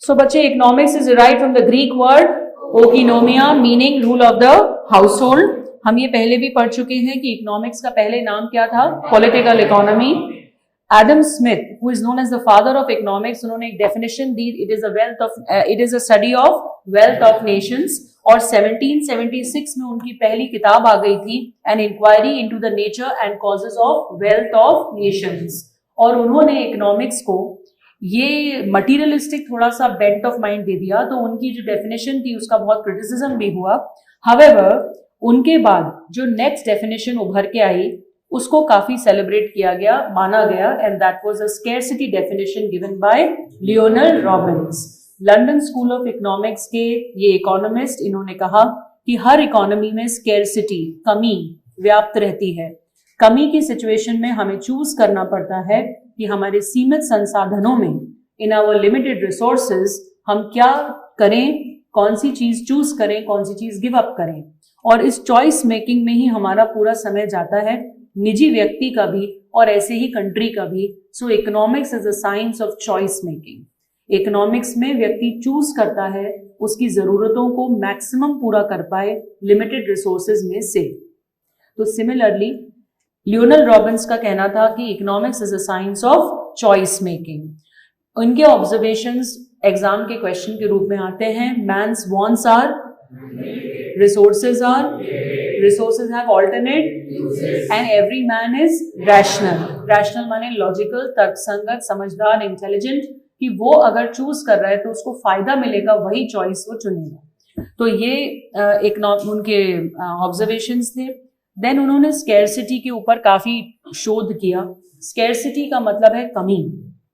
सो बच्चे, economics is derived from the Greek word oikonomia meaning rule of the household. हम ये पहले भी पढ़ चुके हैं कि इकोनॉमिक्स का पहले नाम क्या था, political economy. Adam Smith, who is known as the father of economics, उन्होंने एक डेफिनेशन दी, it is a study of wealth of nations. और 1776 में उनकी पहली किताब आ गई थी, an inquiry into the nature and causes of wealth of nations. और उन्होंने इकोनॉमिक्स को ये मटीरियलिस्टिक थोड़ा सा बेंट ऑफ माइंड दे दिया, तो उनकी जो डेफिनेशन थी उसका बहुत क्रिटिसिज्म भी हुआ। हावेवर उनके बाद जो नेक्स्ट डेफिनेशन उभर के आई उसको काफी सेलिब्रेट किया गया, माना गया, and that was a scarcity definition given by Lionel Robins. London school of economics के ये इकोनॉमिस्ट, इन्होंने कहा कि हर इकोनॉमी में स्कैरसिटी, कमी व्याप्त रहती है। कमी की सिचुएशन में हमें चूज करना पड़ता है कि हमारे सीमित संसाधनों में, इन आवर लिमिटेड रिसोर्सेज, हम क्या करें, कौन सी चीज चूज करें, कौन सी चीज गिव अप करें। और इस चॉइस मेकिंग में ही हमारा पूरा समय जाता है, निजी व्यक्ति का भी और ऐसे ही कंट्री का भी। So economics is a science of choice making. Economics में व्यक्ति चूज करता है उसकी जरूरतों को मैक्सिमम पूरा कर पाए लिमिटेड रिसोर्सेज में से। तो सिमिलरली लियोनेल रॉबिन्स का कहना था कि economics is a science of choice making. उनके ऑब्जर्वेशंस एग्जाम के क्वेश्चन के रूप में आते हैं, man's wants are, resources have alternate uses, and every man is rational. rational माने लॉजिकल, तर्कसंगत, समझदार, इंटेलिजेंट, कि वो अगर चूज कर रहा है तो उसको फायदा मिलेगा, वही चॉइस वो चुनेगा। तो ये एक उनके ऑब्जर्वेशंस थे। देन उन्होंने स्कैरसिटी के ऊपर काफी शोध किया। स्कैरसिटी का मतलब है कमी,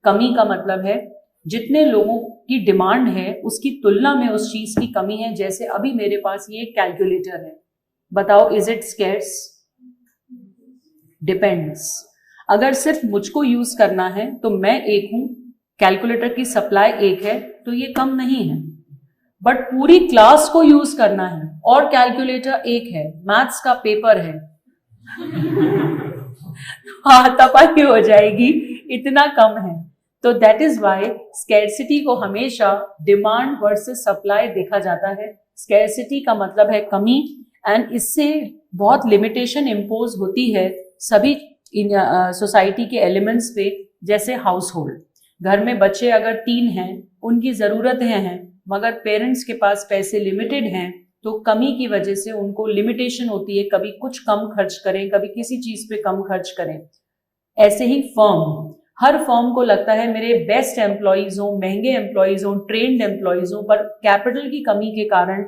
कमी का मतलब है जितने लोगों की डिमांड है उसकी तुलना में उस चीज की कमी है। जैसे अभी मेरे पास ये कैलकुलेटर है, बताओ इज इट स्कैर्स? डिपेंड्स। अगर सिर्फ मुझको यूज करना है तो मैं एक हूं, कैलकुलेटर की सप्लाई एक है, तो ये कम नहीं है। बट पूरी क्लास को यूज करना है और कैलकुलेटर एक है, मैथ्स का पेपर है हाथापाई हो जाएगी, इतना कम है। तो दैट इज वाई स्कैरसिटी को हमेशा डिमांड वर्सेस सप्लाई देखा जाता है। स्कैरसिटी का मतलब है कमी, एंड इससे बहुत लिमिटेशन इम्पोज होती है सभी सोसाइटी के एलिमेंट्स पे। जैसे हाउस होल्ड, घर में बच्चे अगर 3 हैं, उनकी जरूरतें हैं, मगर पेरेंट्स के पास पैसे लिमिटेड हैं, तो कमी की वजह से उनको लिमिटेशन होती है, कभी कुछ कम खर्च करें, कभी किसी चीज पे कम खर्च करें। ऐसे ही फर्म, हर फर्म को लगता है मेरे बेस्ट एम्प्लॉइज हों, महंगे एम्प्लॉइज हों, ट्रेन्ड एम्प्लॉइज हों, पर कैपिटल की कमी के कारण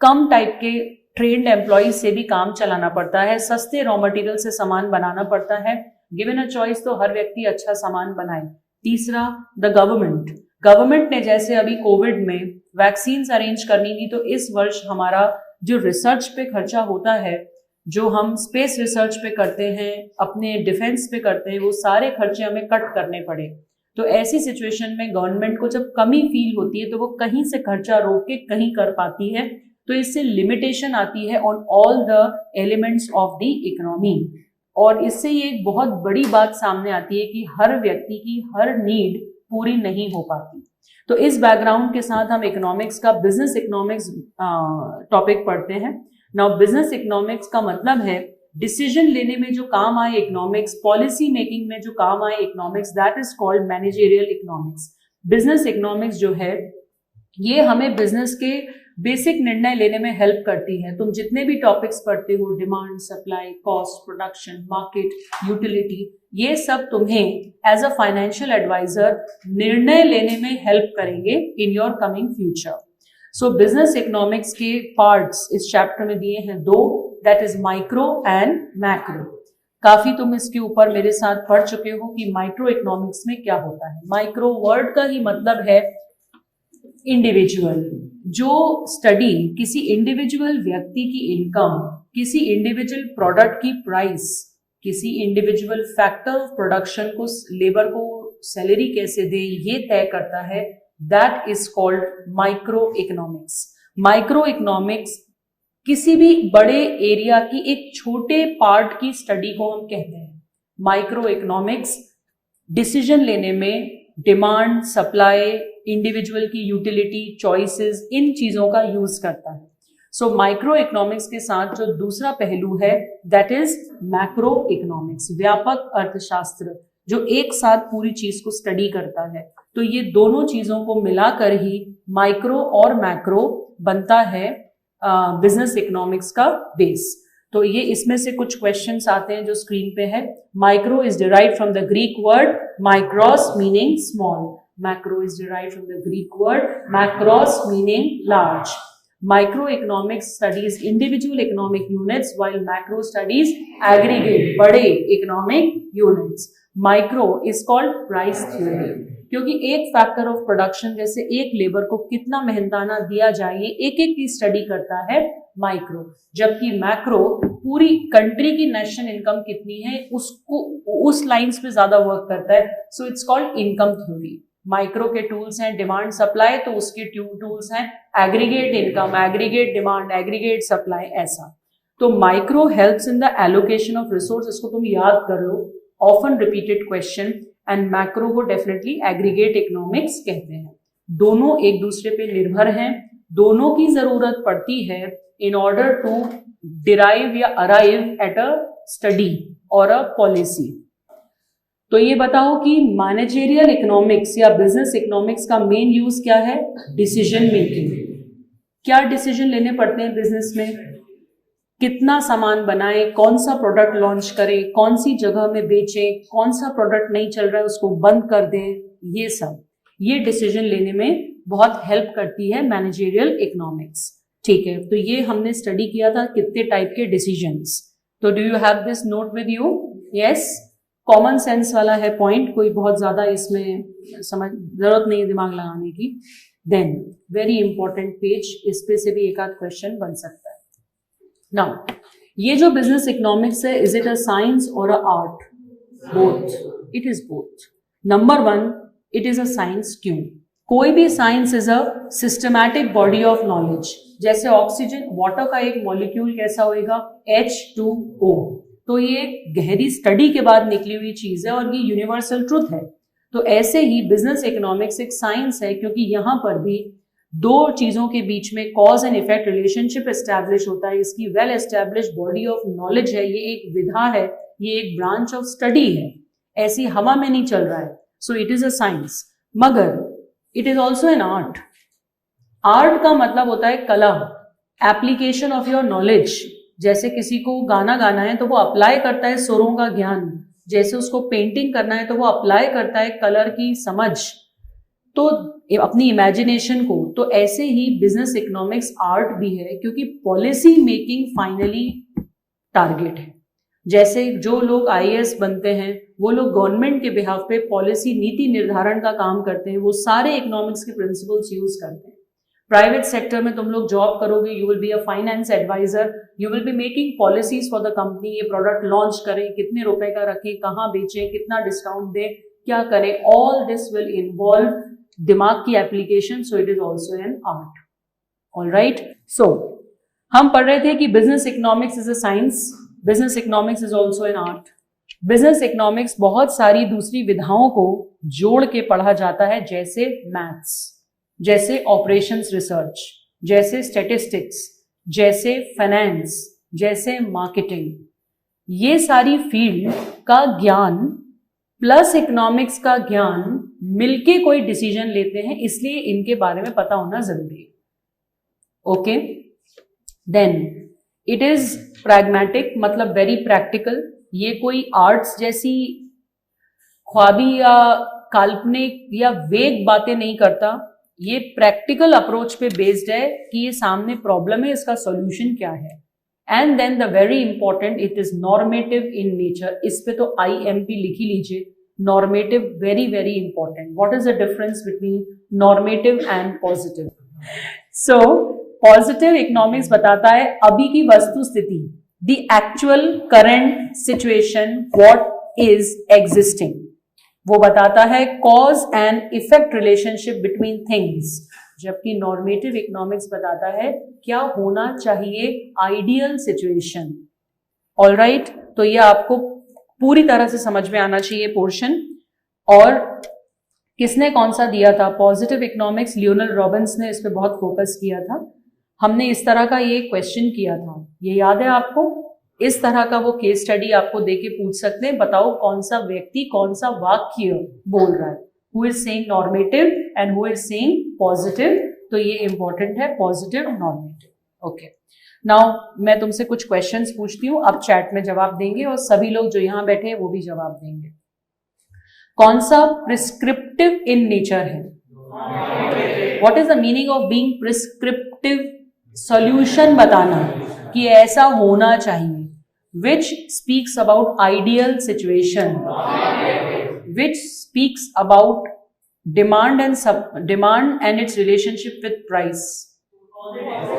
कम टाइप के ट्रेन्ड एम्प्लॉइज से भी काम चलाना पड़ता है, सस्ते रॉ मटेरियल से सामान बनाना पड़ता है। गिवन अ चॉइस तो हर व्यक्ति अच्छा सामान बनाए। तीसरा, द गवर्नमेंट। गवर्नमेंट ने जैसे अभी कोविड में वैक्सीन अरेंज करनी थी, तो इस वर्ष हमारा जो रिसर्च पे खर्चा होता है, जो हम स्पेस रिसर्च पे करते हैं, अपने डिफेंस पे करते हैं, वो सारे खर्चे हमें कट करने पड़े। तो ऐसी सिचुएशन में गवर्नमेंट को जब कमी फील होती है तो वो कहीं से खर्चा रोक के कहीं कर पाती है। तो इससे लिमिटेशन आती है on all the elements of the economy, और इससे ये एक बहुत बड़ी बात सामने आती है कि हर व्यक्ति की हर नीड पूरी नहीं हो पाती। तो इस बैकग्राउंड के साथ हम इकोनॉमिक्स का बिजनेस इकोनॉमिक्स टॉपिक पढ़ते हैं। नाउ बिजनेस इकोनॉमिक्स का मतलब है डिसीजन लेने में जो काम आए इकोनॉमिक्स, पॉलिसी मेकिंग में जो काम आए economics, that is called managerial economics. Business economics जो है ये हमें बिजनेस के बेसिक निर्णय लेने में हेल्प करती है। तुम जितने भी टॉपिक्स पढ़ते हो, demand, supply, cost, production, market, utility, ये सब तुम्हें एज अ फाइनेंशियल एडवाइजर निर्णय लेने में हेल्प करेंगे in your coming future. So business economics के पार्ट्स इस चैप्टर में दिए हैं 2, that is micro and macro. काफी तुम इसके ऊपर मेरे साथ पढ़ चुके हो कि माइक्रो इकोनॉमिक्स में क्या होता है। माइक्रो वर्ड का ही मतलब है इंडिविजुअल। जो स्टडी किसी इंडिविजुअल व्यक्ति की इनकम, किसी इंडिविजुअल प्रोडक्ट की प्राइस, किसी इंडिविजुअल फैक्टर ऑफ प्रोडक्शन को, लेबर को सैलरी कैसे दे, ये तय करता है, that is called micro economics. Micro economics किसी भी बड़े एरिया की एक छोटे पार्ट की स्टडी को हम कहते हैं। माइक्रो इकोनॉमिक्स डिसीजन लेने में डिमांड, सप्लाई, इंडिविजुअल की यूटिलिटी, चॉइसेस, इन चीजों का यूज करता है। सो माइक्रो इकोनॉमिक्स के साथ जो दूसरा पहलू है दैट इज मैक्रो इकोनॉमिक्स, व्यापक अर्थशास्त्र, जो एक साथ पूरी चीज को स्टडी करता है। तो ये दोनों चीजों को मिलाकर ही माइक्रो और मैक्रो बनता है बिजनेस इकोनॉमिक्स का बेस। तो ये इसमें से कुछ क्वेश्चंस आते हैं जो स्क्रीन पे है। Micro is derived from the Greek word mikros meaning small. Macro is derived from the Greek word makros meaning large. Microeconomics studies individual economic units while macro studies aggregate बड़े economic units. Micro is called price theory क्योंकि एक factor of production जैसे एक labour को कितना मेहनताना दिया जाए एक एक की स्टडी करता है माइक्रो, जबकि मैक्रो पूरी कंट्री की नेशनल इनकम कितनी है उसको उस लाइंस पे ज्यादा वर्क करता है। So it's called income theory. Micro के टूल्स हैं डिमांड सप्लाई, तो उसके टूल्स हैं aggregate income, aggregate demand, aggregate supply, ऐसा। तो micro helps in the allocation of resource, इसको तुम याद कर लो, often repeated question. And macro को डेफिनेटली एग्रीगेट इकोनॉमिक्स कहते हैं। दोनों एक दूसरे पे निर्भर हैं, दोनों की जरूरत पड़ती है इन ऑर्डर टू डिराइव या अराइव एट अ स्टडी और अ पॉलिसी। तो ये बताओ कि मैनेजरियल इकोनॉमिक्स या बिजनेस इकोनॉमिक्स का मेन यूज क्या है? Decision making. क्या डिसीजन लेने पड़ते हैं बिजनेस में? कितना सामान बनाएं, कौन सा प्रोडक्ट लॉन्च करें, कौन सी जगह में बेचें, कौन सा प्रोडक्ट नहीं चल रहा है उसको बंद कर दें, ये सब ये डिसीजन लेने में बहुत हेल्प करती है मैनेजरियल इकोनॉमिक्स। ठीक है, तो ये हमने स्टडी किया था कितने टाइप के डिसीजंस। तो do you have this note with you? Yes, common sense वाला है पॉइंट, कोई बहुत ज्यादा इसमें समझ जरूरत नहीं है दिमाग लगाने की। देन वेरी इंपॉर्टेंट पेज, इस पे से भी एक आध क्वेश्चन बन सकता है। नाउ ये जो बिजनेस इकोनॉमिक्स है, इज इट अ साइंस और a art? Both, it is both. Number one, it is a science. क्यों? कोई भी science is a systematic body of knowledge. जैसे ऑक्सीजन, वाटर का एक मॉलिक्यूल कैसा होएगा? H2O। तो ये गहरी स्टडी के बाद निकली हुई चीज है और ये यूनिवर्सल ट्रुथ है। तो ऐसे ही बिजनेस इकोनॉमिक्स एक साइंस है, क्योंकि यहां पर भी दो चीजों के बीच में cause and effect relationship establish होता है। इसकी well establish body of knowledge है, ये एक विधा है, ये एक ब्रांच ऑफ स्टडी है, ऐसी हवा में नहीं चल रहा है। So it is a science, मगर it is also an art. Art का मतलब होता है कला, एप्लीकेशन ऑफ योर नॉलेज। जैसे किसी को गाना गाना है तो वो अप्लाई करता है सुरों का ज्ञान, जैसे उसको पेंटिंग करना है तो वो अप्लाई करता है कलर की समझ, तो अपनी इमेजिनेशन को। तो ऐसे ही बिजनेस इकोनॉमिक्स आर्ट भी है, क्योंकि पॉलिसी मेकिंग फाइनली टारगेट है। जैसे जो लोग आईएएस बनते हैं वो लोग गवर्नमेंट के बिहाफ पे पॉलिसी नीति निर्धारण का काम करते हैं, वो सारे इकोनॉमिक्स के प्रिंसिपल्स यूज करते हैं। प्राइवेट सेक्टर में तुम लोग जॉब करोगे, you will be a finance advisor, you will be making policies for the company. ये प्रोडक्ट लॉन्च करें, कितने रुपए का रखें, कहाँ बेचें, कितना डिस्काउंट दें, क्या करें, ऑल दिस विल इन्वॉल्व दिमाग की application. So it is also an art. All right, so हम पढ़ रहे थे कि business economics is a science, business economics is also an art. Business economics बहुत सारी दूसरी विधाओं को जोड़ के पढ़ा जाता है, जैसे मैथ्स, जैसे ऑपरेशंस रिसर्च, जैसे स्टैटिस्टिक्स, जैसे फाइनेंस, जैसे मार्केटिंग। ये सारी फील्ड का ज्ञान प्लस इकोनॉमिक्स का ज्ञान मिलके कोई डिसीजन लेते हैं, इसलिए इनके बारे में पता होना जरूरी है। Okay, then it is pragmatic, मतलब वेरी प्रैक्टिकल। ये कोई आर्ट्स जैसी ख्वाबी या काल्पनिक या वेग बातें नहीं करता, ये प्रैक्टिकल अप्रोच पे बेस्ड है कि ये सामने प्रॉब्लम है, इसका सॉल्यूशन क्या है। And then the very important, it is normative in nature. इस पे तो IMP लिख ही लीजिए, normative, very very important. What is the difference between normative and positive? So positive economics बताता है अभी की वस्तु स्थिति, the actual current situation, what is existing. वो बताता है cause and effect relationship between things, जबकि नॉर्मेटिव इकोनॉमिक्स बताता है क्या होना चाहिए, आइडियल सिचुएशन। ऑल राइट, तो ये आपको पूरी तरह से समझ में आना चाहिए पोर्शन। और किसने कौन सा दिया था? पॉजिटिव इकोनॉमिक्स, लियोनल रॉबिन्स ने इस पे बहुत फोकस किया था। हमने इस तरह का ये क्वेश्चन किया था, ये याद है आपको? इस तरह का वो केस स्टडी आपको देके पूछ सकते हैं, बताओ कौन सा व्यक्ति कौन सा वाक्य बोल रहा है, who is saying normative and who is saying positive. तो ये इंपॉर्टेंट है, पॉजिटिव नॉर्मेटिव। ओके, नाउ मैं तुमसे कुछ क्वेश्चंस पूछती हूँ, अब चैट में जवाब देंगे और सभी लोग जो यहाँ बैठे हैं वो भी जवाब देंगे। कौन सा प्रिस्क्रिप्टिव इन नेचर है? What is the meaning of being prescriptive? Solution बताना कि ऐसा होना चाहिए। Which speaks about ideal situation, which speaks about demand and its relationship with price.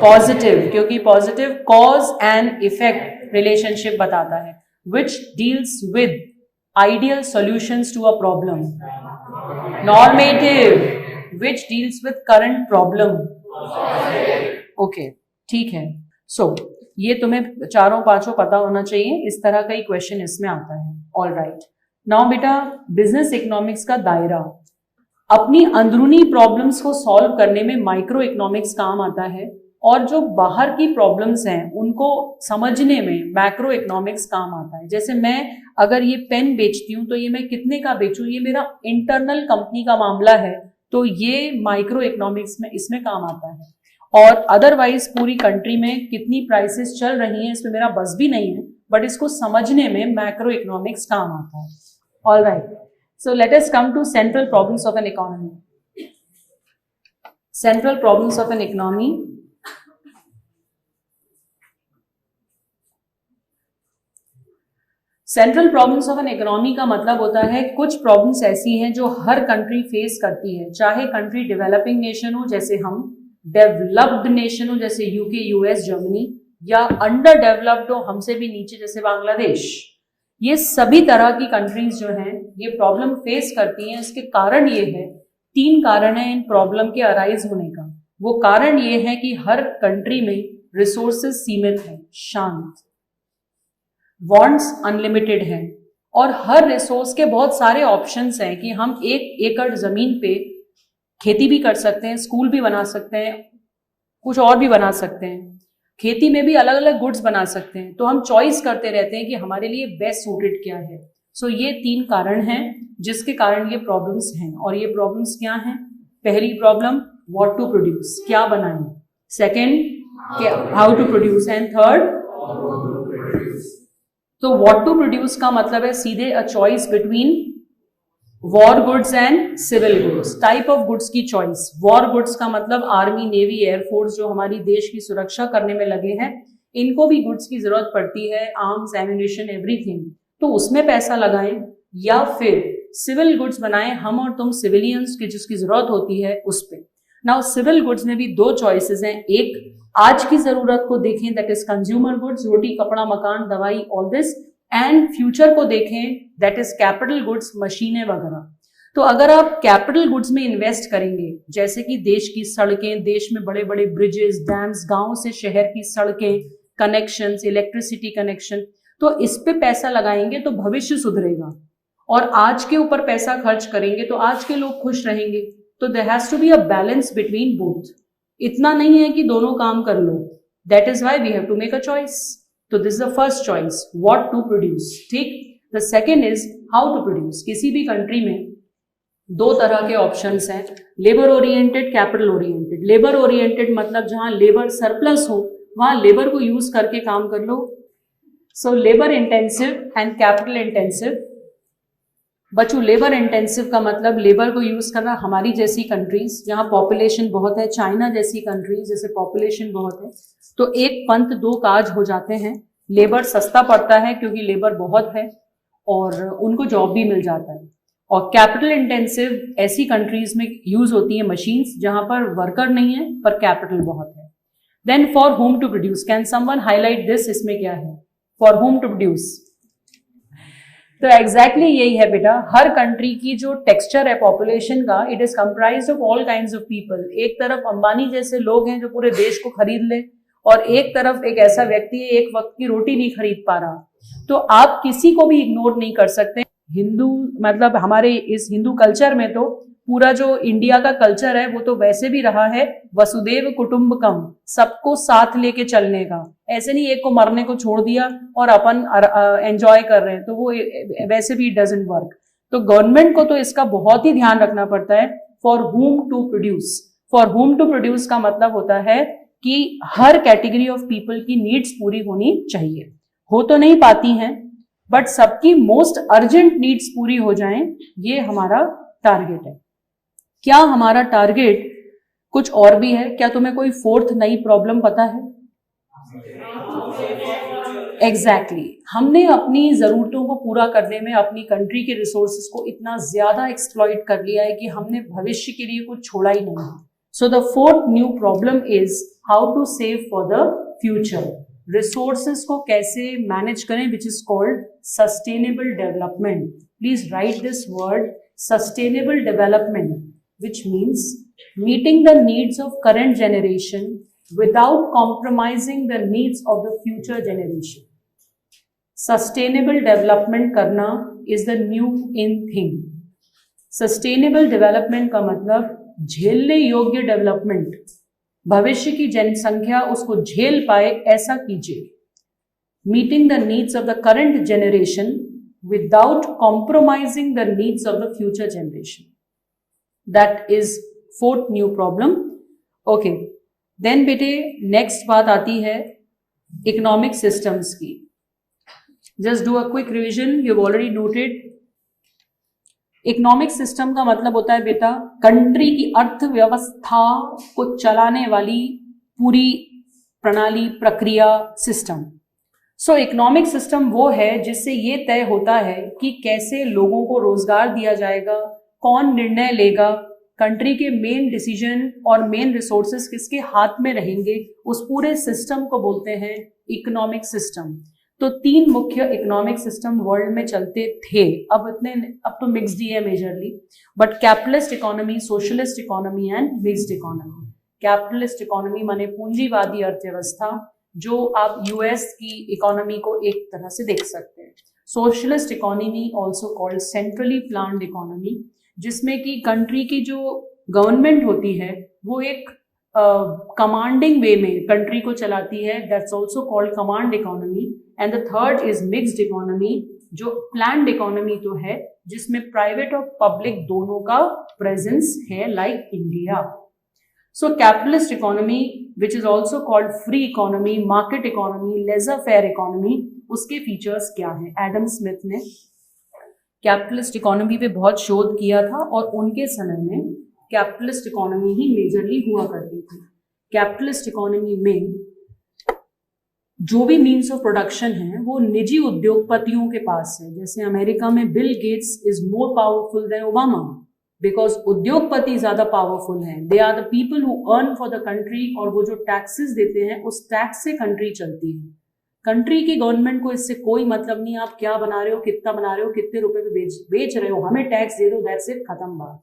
Positive, क्योंकि positive cause and effect relationship बताता है। Which deals with ideal solutions to a problem. Normative, which deals with current problem. Okay, ठीक है। So ये तुम्हें चारों पांचों पता होना चाहिए, इस तरह का ही क्वेश्चन इसमें आता है। ऑल राइट, नाउ बेटा बिजनेस इकोनॉमिक्स का दायरा, अपनी अंदरूनी प्रॉब्लम्स को सॉल्व करने में माइक्रो इकोनॉमिक्स काम आता है, और जो बाहर की प्रॉब्लम्स हैं उनको समझने में मैक्रो इकोनॉमिक्स काम आता है। जैसे मैं अगर ये पेन बेचती हूँ तो ये मैं कितने का बेचूं, ये मेरा इंटरनल कंपनी का मामला है, तो ये माइक्रो इकोनॉमिक्स में इसमें काम आता है। और अदरवाइज पूरी कंट्री में कितनी प्राइसेस चल रही हैं इसमें मेरा बस भी नहीं है, बट इसको समझने में मैक्रो इकोनॉमिक्स काम आता है। All right, so let us come to central problems of an economy. Central problems of an economy, central problems of an economy का मतलब होता है कुछ प्रॉब्लम्स ऐसी हैं जो हर कंट्री फेस करती है, चाहे कंट्री डेवलपिंग नेशन हो जैसे हम, डेवलप्ड नेशन हो जैसे यूके, यूएस, जर्मनी, या अंडर डेवलप्ड हो हमसे भी नीचे जैसे बांग्लादेश। ये सभी तरह की कंट्रीज जो हैं ये प्रॉब्लम फेस करती हैं। इसके कारण ये है, 3 कारण है इन प्रॉब्लम के अराइज होने का। वो कारण ये है कि हर कंट्री में रिसोर्सेज सीमित है, शांत, वॉन्ट्स अनलिमिटेड है, और हर रिसोर्स के बहुत सारे ऑप्शंस हैं कि हम 1 एकड़ जमीन पे खेती भी कर सकते हैं, स्कूल भी बना सकते हैं, कुछ और भी बना सकते हैं, खेती में भी अलग अलग गुड्स बना सकते हैं। तो हम चॉइस करते रहते हैं कि हमारे लिए बेस्ट सूटेड क्या है। सो ये 3 कारण हैं जिसके कारण ये प्रॉब्लम्स हैं। और ये प्रॉब्लम्स क्या हैं? पहली प्रॉब्लम, व्हाट टू प्रोड्यूस, क्या बनाएं। Second, how to produce, and third, तो व्हाट टू प्रोड्यूस का मतलब है सीधे a choice between war goods and civil goods, type of goods की चॉइस। वॉर गुड्स का मतलब आर्मी, नेवी, एयरफोर्स जो हमारी देश की सुरक्षा करने में लगे हैं, इनको भी गुड्स की जरूरत पड़ती है, आर्म्स, एम्यूनिशन, एवरीथिंग, तो उसमें पैसा लगाएं, या फिर सिविल गुड्स बनाएं, हम और तुम सिविलियंस की जिसकी जरूरत होती है उस पर। नाउ सिविल गुड्स में भी 2 चॉइसेस हैं, एक आज की जरूरत को देखें, दैट इज कंज्यूमर गुड्स, रोटी, कपड़ा, मकान, दवाई, ऑल दिस, एंड फ्यूचर को देखें, दैट इज कैपिटल गुड्स, मशीनें वगैरह। तो अगर आप कैपिटल गुड्स में इन्वेस्ट करेंगे, जैसे कि देश की सड़कें, देश में बड़े बड़े ब्रिजेस, डैम्स, गांव से शहर की सड़कें, कनेक्शंस, इलेक्ट्रिसिटी कनेक्शन, तो इस पे पैसा लगाएंगे तो भविष्य सुधरेगा। और आज के ऊपर पैसा खर्च करेंगे तो आज के लोग खुश रहेंगे। तो there has to be a balance between both. इतना नहीं है कि दोनों काम कर लो, that is why we have to make a choice. तो this is the first choice, what to produce, ठीक। The second is how to produce. किसी भी कंट्री में 2 तरह के ऑप्शंस हैं, labour oriented, capital oriented. Labour oriented मतलब जहां लेबर सरप्लस हो वहां लेबर को यूज करके काम कर लो। So labour intensive and capital intensive. बच्चों लेबर इंटेंसिव का मतलब लेबर को यूज करना, हमारी जैसी कंट्रीज जहां पॉपुलेशन बहुत है, चाइना जैसी कंट्रीज जैसे पॉपुलेशन बहुत है, तो एक पंथ 2 काज हो जाते हैं। लेबर सस्ता पड़ता है क्योंकि लेबर बहुत है और उनको जॉब भी मिल जाता है। और कैपिटल इंटेंसिव ऐसी कंट्रीज में यूज होती है मशीन्स जहां पर वर्कर नहीं है पर कैपिटल बहुत है। Then for whom to produce, can someone highlight this, इसमें क्या है? फॉर होम टू प्रोड्यूस, तो एग्जैक्टली यही है बेटा, हर कंट्री की जो टेक्सचर है पॉपुलेशन का, it is comprised of all kinds of people. एक तरफ अंबानी जैसे लोग हैं जो पूरे देश को खरीद ले, और एक तरफ एक ऐसा व्यक्ति है एक वक्त की रोटी नहीं खरीद पा रहा। तो आप किसी को भी इग्नोर नहीं कर सकते। हिंदू मतलब हमारे इस हिंदू कल्चर में तो पूरा जो इंडिया का कल्चर है वो तो वैसे भी रहा है वसुदेव कुटुंबकम, सबको साथ लेके चलने का। ऐसे नहीं एक को मरने को छोड़ दिया और अपन एंजॉय कर रहे हैं, तो वो वैसे भी डजंट वर्क। तो गवर्नमेंट को तो इसका बहुत ही ध्यान रखना पड़ता है। For whom to produce, for whom to produce का मतलब होता है कि हर कैटेगरी ऑफ पीपल की नीड्स पूरी होनी चाहिए। हो तो नहीं पाती हैं, बट सबकी मोस्ट अर्जेंट नीड्स पूरी हो जाएं, ये हमारा टारगेट है। क्या हमारा टारगेट कुछ और भी है? क्या तुम्हें कोई फोर्थ नई प्रॉब्लम पता है? एग्जैक्टली हमने अपनी जरूरतों को पूरा करने में अपनी कंट्री के रिसोर्सेज को इतना ज्यादा एक्सप्लॉइट कर लिया है कि हमने भविष्य के लिए कुछ छोड़ा ही नहीं। So the fourth new problem is how to save for the future. Resources को कैसे मैनेज करें, which is called sustainable development. Please write this word, sustainable development, which means meeting the needs of current generation without compromising the needs of the future generation. Sustainable development करना is the new in thing. Sustainable development का मतलब झेलने योग्य development, भविष्य की जनसंख्या उसको झेल पाए ऐसा कीजिए। Meeting the needs of the current generation without compromising the needs of the future generation. That is fourth new problem. Okay, then बेटे next बात आती है economic systems की। Just do a quick revision. You've already noted. Economic system का मतलब होता है बेटा कंट्री की अर्थव्यवस्था को चलाने वाली पूरी प्रणाली, प्रक्रिया, सिस्टम। सो इकोनॉमिक सिस्टम वो है जिससे ये तय होता है कि कैसे लोगों को रोजगार दिया जाएगा, कौन निर्णय लेगा, कंट्री के मेन डिसीजन और मेन रिसोर्सेस किसके हाथ में रहेंगे, उस पूरे सिस्टम को बोलते हैं इकोनॉमिक सिस्टम। तो तीन मुख्य इकोनॉमिक सिस्टम वर्ल्ड में चलते थे, अब तो मिक्स्ड ही है majorly, but capitalist economy, socialist economy and mixed economy. Capitalist economy माने पूंजीवादी अर्थव्यवस्था, जो आप यूएस की इकोनॉमी को एक तरह से देख सकते हैं। Socialist economy also called centrally planned economy, जिसमें कि कंट्री की जो गवर्नमेंट होती है वो एक कमांडिंग वे में कंट्री को चलाती है, that's also called command economy. And the third is mixed economy, जो प्लान्ड इकोनॉमी तो है जिसमें प्राइवेट और पब्लिक दोनों का प्रेजेंस है, like India. So capitalist economy which is also called free economy, market economy, laissez faire economy, उसके features क्या है? एडम स्मिथ ने कैपिटलिस्ट इकोनॉमी पे बहुत शोध किया था और उनके समय में कैपिटलिस्ट इकोनॉमी ही मेजरली हुआ करती थी। कैपिटलिस्ट इकोनॉमी में जो भी मीन्स ऑफ प्रोडक्शन है वो निजी उद्योगपतियों के पास है। जैसे अमेरिका में Bill Gates is more powerful than Obama, because उद्योगपति ज्यादा पावरफुल हैं। They are the people who earn for the country, और वो जो टैक्सेस देते हैं उस टैक्स से कंट्री चलती है। कंट्री की गवर्नमेंट को इससे कोई मतलब नहीं, आप क्या बना रहे हो, कितना बना रहे हो, कितने रुपए पे बेच रहे हो, हमें टैक्स दे दो, दैट्स इट, खत्म बात।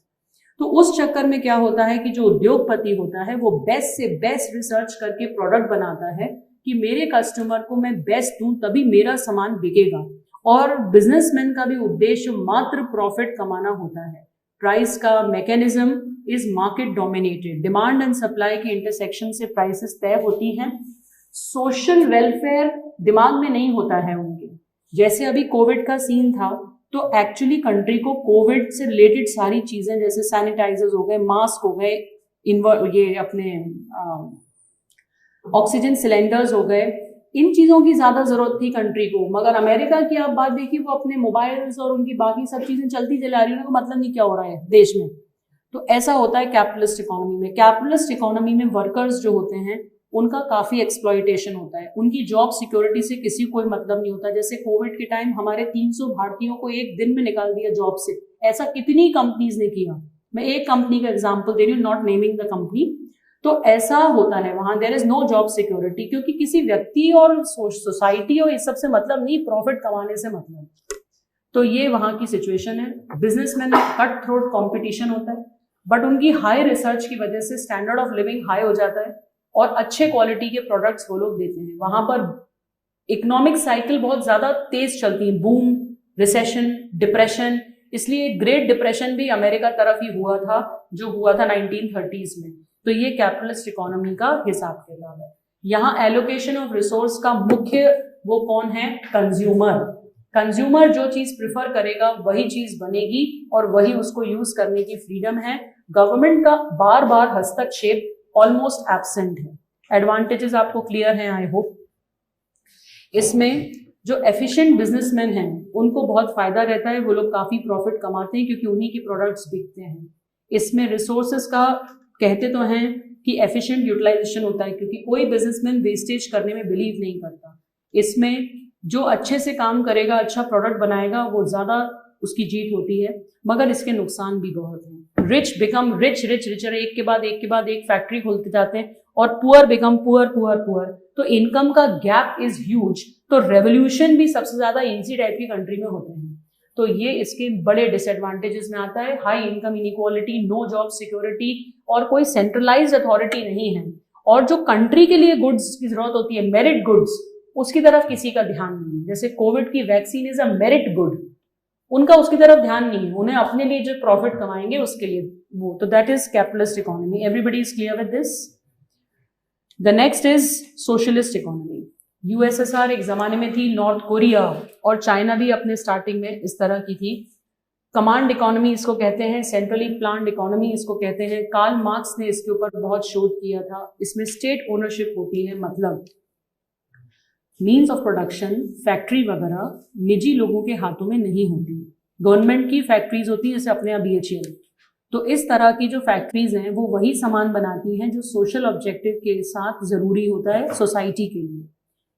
तो उस चक्कर में क्या होता है कि जो उद्योगपति होता है वो बेस्ट से बेस्ट रिसर्च करके प्रोडक्ट बनाता है कि मेरे कस्टमर को मैं बेस्ट दूं तभी मेरा सामान बिकेगा। और बिजनेसमैन का भी उद्देश्य मात्र प्रॉफिट कमाना होता है। प्राइस का mechanism is market dominated, demand and supply के इंटरसेक्शन से प्राइसेस तय होती हैं। सोशल वेलफेयर दिमाग में नहीं होता है उनके। जैसे अभी कोविड का सीन था तो एक्चुअली कंट्री को कोविड से रिलेटेड सारी चीजें जैसे सैनिटाइजर्स हो गए, मास्क हो गए, ये अपने ऑक्सीजन सिलेंडर्स हो गए, इन चीजों की ज्यादा जरूरत थी कंट्री को। मगर अमेरिका की आप बात देखिए, वो अपने मोबाइल्स और उनकी बाकी सब चीजें चलती चला रही है, उनको मतलब नहीं क्या हो रहा है देश में। तो ऐसा होता है कैपिटलिस्ट इकोनॉमी में। कैपिटलिस्ट इकोनॉमी में वर्कर्स जो होते हैं उनका काफी एक्सप्लॉइटेशन होता है, उनकी जॉब सिक्योरिटी से किसी कोई मतलब नहीं होता। जैसे कोविड के टाइम हमारे 300 भारतीयों को एक दिन में निकाल दिया जॉब से, ऐसा कितनी कंपनीज ने किया। मैं एक कंपनी का एग्जांपल दे रही हूँ, नॉट नेमिंग द कंपनी। तो ऐसा होता है वहां, there is no job security, क्योंकि किसी व्यक्ति और सोसाइटी और इस सब से मतलब नहीं, प्रॉफिट कमाने से मतलब। तो ये वहां की सिचुएशन है। बिजनेसमैन में कट थ्रोट कॉम्पिटिशन होता है, बट उनकी हाई रिसर्च की वजह से स्टैंडर्ड ऑफ लिविंग हाई हो जाता है और अच्छे क्वालिटी के प्रोडक्ट्स वो लोग देते हैं। वहां पर इकोनॉमिक साइकिल बहुत ज्यादा तेज चलती है, बूम, रिसेशन, डिप्रेशन, इसलिए ग्रेट डिप्रेशन भी अमेरिका तरफ ही हुआ था, जो हुआ था 1930s में। तो ये कैपिटलिस्ट इकोनॉमी का हिसाब किताब है। यहाँ एलोकेशन ऑफ रिसोर्स का मुख्य वो कौन है? कंज्यूमर। कंज्यूमर जो चीज प्रिफर करेगा वही चीज बनेगी और वही उसको यूज करने की फ्रीडम है। गवर्नमेंट का बार बार हस्तक्षेप ऑलमोस्ट एब्सेंट है। एडवांटेजेस आपको क्लियर हैं आई होप। इसमें जो एफिशिएंट बिजनेसमैन हैं उनको बहुत फायदा रहता है, वो लोग काफी प्रॉफिट कमाते हैं क्योंकि उन्हीं के प्रोडक्ट्स बिकते हैं। इसमें रिसोर्सेज का कहते तो हैं कि एफिशिएंट यूटिलाइजेशन होता है क्योंकि कोई बिजनेसमैन वेस्टेज करने में बिलीव नहीं करता। इसमें जो अच्छे से काम करेगा, अच्छा प्रोडक्ट बनाएगा, वो ज्यादा उसकी जीत होती है, मगर इसके नुकसान भी बहुत हैं। रिच बिकम रिच रिचर, एक के बाद एक फैक्ट्री खोलते जाते हैं, और पुअर बिकम पुअर। तो इनकम का गैप इज ह्यूज। तो रेवोल्यूशन भी सबसे ज्यादा इसी टाइप की कंट्री में होते हैं। तो ये इसके बड़े डिसएडवांटेजेस में आता है। High income inequality, no job security, और कोई सेंट्रलाइज्ड अथॉरिटी नहीं है। और जो कंट्री के लिए गुड्स की जरूरत होती है, मेरिट गुड्स, उसकी तरफ किसी का ध्यान नहीं है। जैसे कोविड की vaccine is a merit good, उनका उसकी तरफ ध्यान नहीं है। उन्हें अपने लिए जो प्रॉफिट कमाएंगे उसके लिए वो। तो that is capitalist economy. Everybody is clear with this. The next is socialist economy. USSR एक जमाने में थी, नॉर्थ कोरिया और चाइना भी अपने स्टार्टिंग में इस तरह की थी। कमांड इकोनॉमी इसको कहते हैं, सेंट्रली प्लान्ड इकोनॉमी इसको कहते हैं। कार्ल मार्क्स ने इसके ऊपर बहुत शोध किया था। इसमें स्टेट ओनरशिप होती है, मतलब मीन्स ऑफ प्रोडक्शन, फैक्ट्री वगैरह निजी लोगों के हाथों में नहीं होती। गवर्नमेंट की फैक्ट्रीज होती है, जैसे अपने यहाँ BHEL। तो इस तरह की जो फैक्ट्रीज हैं वो वही सामान बनाती हैं जो सोशल ऑब्जेक्टिव के साथ जरूरी होता है सोसाइटी के लिए।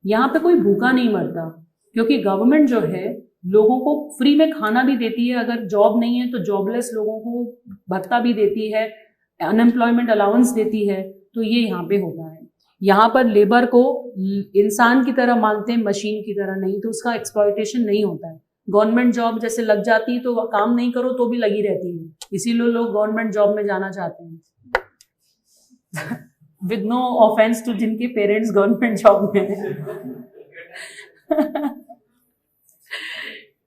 यहाँ पे कोई भूखा नहीं मरता क्योंकि गवर्नमेंट जो है लोगों को फ्री में खाना भी देती है। अगर जॉब नहीं है तो जॉबलेस लोगों को भत्ता भी देती है, अनएम्प्लॉयमेंट अलाउंस देती है। तो ये यहाँ पे होता है। यहाँ पर लेबर को इंसान की तरह मानते हैं, मशीन की तरह नहीं। तो उसका एक्सप्लॉयटेशन नहीं होता है। गवर्नमेंट जॉब जैसे लग जाती है तो काम नहीं करो तो भी लगी रहती है, इसीलिए लोग गवर्नमेंट जॉब में जाना चाहते हैं। विद नो ऑफेंस टू जिनके पेरेंट्स गवर्नमेंट जॉब में हैं।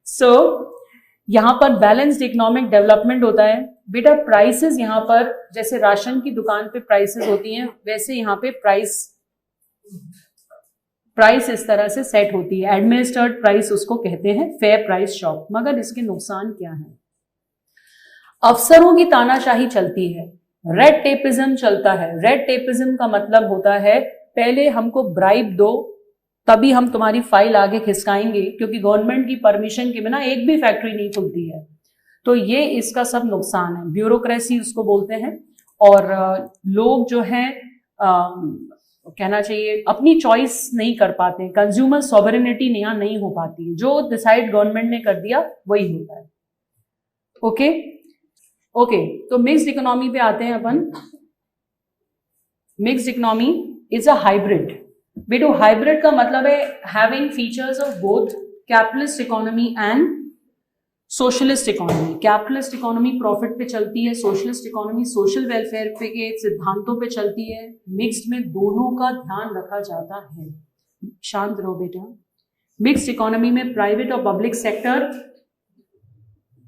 सो यहाँ पर बैलेंस्ड इकोनॉमिक डेवलपमेंट होता है। बेटा प्राइसेस यहाँ पर जैसे राशन की दुकान पे प्राइसेस होती हैं, वैसे यहाँ पे प्राइस इस तरह से सेट होती है। एडमिनिस्ट्रेड प्राइस उसको कहते हैं, फेयर प्राइस शॉप। मगर इसके नुकसान क्या है? अफसरों की तानाशाही चलती है, रेड टेपिज्म चलता है। रेड टेपिज्म का मतलब होता है पहले हमको ब्राइब दो तभी हम तुम्हारी फाइल आगे खिसकाएंगे, क्योंकि गवर्नमेंट की परमिशन के बिना एक भी फैक्ट्री नहीं खुलती है। तो ये इसका सब नुकसान है। ब्यूरोक्रेसी उसको बोलते हैं। और लोग जो है कहना चाहिए अपनी चॉइस नहीं कर पाते। कंज्यूमर सॉवरेनिटी यहाँ नहीं हो पाती है। जो डिसाइड गवर्नमेंट ने कर दिया वही होता है। ओके, तो मिक्स्ड इकोनॉमी पे आते हैं अपन। Mixed economy is a hybrid. बेटो हाइब्रिड का मतलब है having features of both capitalist economy and socialist economy. Capitalist economy profit पे चलती है, सोशलिस्ट इकोनॉमी सोशल वेलफेयर पे के सिद्धांतों पे चलती है। मिक्स्ड में दोनों का ध्यान रखा जाता है। शांत रहो बेटा। मिक्स्ड इकोनॉमी में प्राइवेट और पब्लिक सेक्टर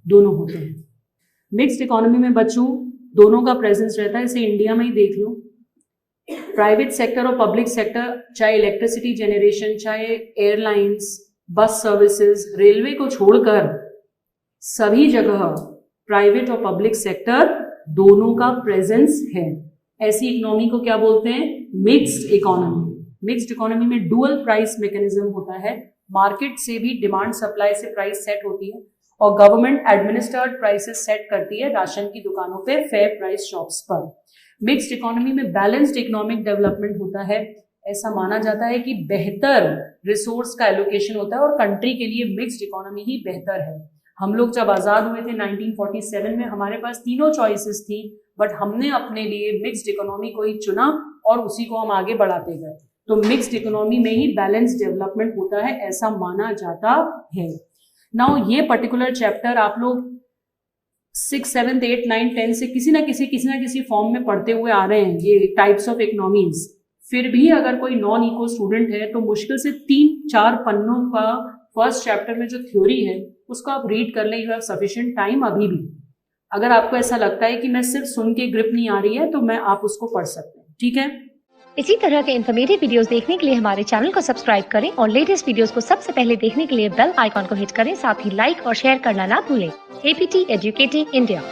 दोनों होते हैं। मिक्स्ड इकोनॉमी में बच्चों दोनों का प्रेजेंस रहता है। इसे इंडिया में ही देख लो। प्राइवेट सेक्टर और पब्लिक सेक्टर, चाहे इलेक्ट्रिसिटी जनरेशन, चाहे एयरलाइंस, बस सर्विसेज, रेलवे को छोड़कर सभी जगह प्राइवेट और पब्लिक सेक्टर दोनों का प्रेजेंस है। ऐसी इकोनॉमी को क्या बोलते हैं? Mixed economy. मिक्स्ड इकोनॉमी में डुअल प्राइस मैकेनिज्म होता है। मार्केट से भी डिमांड सप्लाई से प्राइस सेट होती है और गवर्नमेंट एडमिनिस्ट्रेड प्राइसेस सेट करती है राशन की दुकानों पे, फेयर प्राइस शॉप्स पर। मिक्स्ड इकोनॉमी में बैलेंस्ड इकोनॉमिक डेवलपमेंट होता है। ऐसा माना जाता है कि बेहतर रिसोर्स का एलोकेशन होता है और कंट्री के लिए मिक्स्ड इकोनॉमी ही बेहतर है। हम लोग जब आजाद हुए थे 1947 में, हमारे पास तीनों चॉइसेस थी, बट हमने अपने लिए मिक्स्ड इकोनॉमी को ही चुना और उसी को हम आगे बढ़ाते गए। तो मिक्स्ड इकोनॉमी में ही बैलेंस डेवलपमेंट होता है, ऐसा माना जाता है। नाउ ये पर्टिकुलर चैप्टर आप लोग 6, 7, 8, 9, 10 से किसी ना किसी फॉर्म में पढ़ते हुए आ रहे हैं, ये टाइप्स ऑफ इकोनॉमीज। फिर भी अगर कोई नॉन इको स्टूडेंट है तो मुश्किल से 3-4 पन्नों का फर्स्ट चैप्टर में जो थ्योरी है उसको आप रीड कर लें, यू हैव सफिशिएंट टाइम अभी भी। अगर आपको ऐसा लगता है कि मैं सिर्फ सुन के ग्रिप नहीं आ रही है तो मैं आप उसको पढ़ सकते हैं, ठीक है। इसी तरह के इन्फॉर्मेटिव वीडियोस देखने के लिए हमारे चैनल को सब्सक्राइब करें और लेटेस्ट वीडियोस को सबसे पहले देखने के लिए बेल आइकॉन को हिट करें। साथ ही लाइक और शेयर करना ना भूलें। APT educating India.